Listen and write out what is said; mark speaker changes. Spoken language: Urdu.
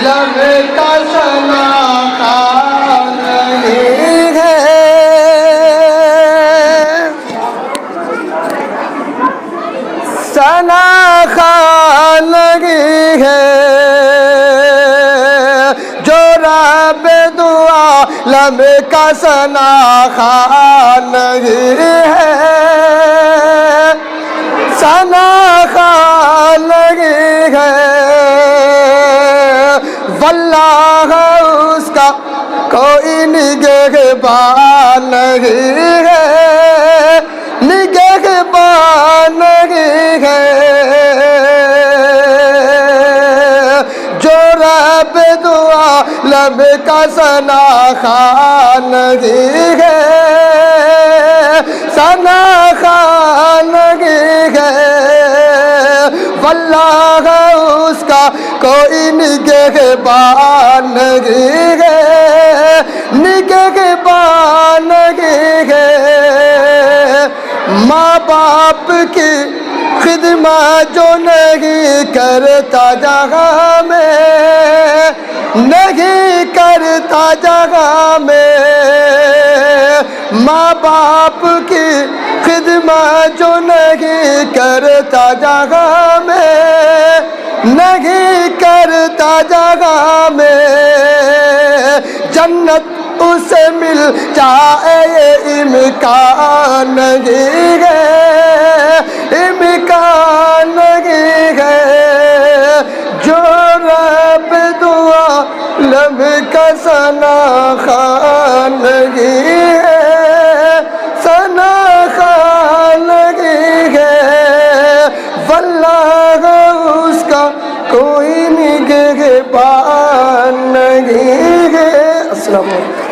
Speaker 1: لب کا سنا نہیں ہے، سنا نہیں ہے، جو رب دعا لب کا سنا نہیں ہے، سنا نہیں ہے، واللہ اس کا کوئی نگہبان نہیں ہے، نگہبان نہیں ہے، جو رب دعا لب کا سنا نہیں ہے، سنا نہیں ہے، واللہ اس کا کوئی نگہبان نہیں ہے، نگہبان نہیں ہے، ماں باپ کی خدمت جو نہیں کرتا جہاں میں، نہیں کرتا جہاں میں، ماں باپ کی خدمت جو نہیں کرتا جہاں میں، نہیں کرتا جہاں میں، جنت اسے مل جائے یہ امکان نہیں ہے، امکان نہیں ہے، جو رب دعا لب کا سنا نہیں ہے، سنا نہیں ہے، واللہ اس کا کوئی نگہبان نہیں ہے۔ السلام علیکم۔